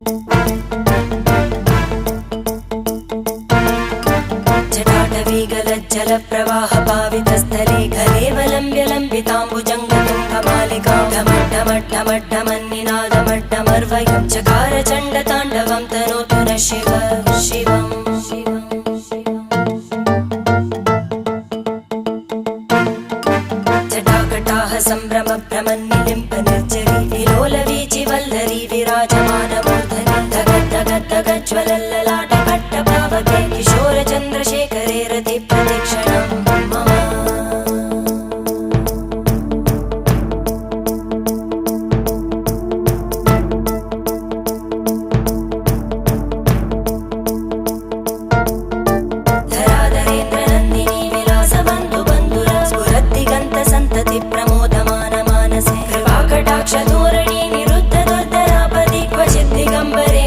जटाटवीगलज्जलप्रवाहपावितस्थले खलेवलम्ब्य लम्बिताम्बुजङ्गतुङ्गमालिकां ढमड्ढमड्ढमड्ढमन्निनादमड्ढमर्वयं चकार चण्डताण्डवं तनोतु नः शिव शिवम् जटाकटाः सम्भ्रमभ्रमन्निलिम्ब निर्जरी विलोलवीचि वल्लरी विराजमानमूर्धनि धगद्धगद्धगज्ज्वलल्ललाटकट्टपावके किशोरचन्द्रशेखरे रतिप्रदक्षिणं मम धराधरेन्द्रनन्दिनी विलासबन्धुबन्धुर स्फुरद्दिगन्तसन्तति प्रमोदमान मानसे कृपाकटाक्षधोरणी निरुद्धदुर्धरापदि क्वचिद् दिगम्बरे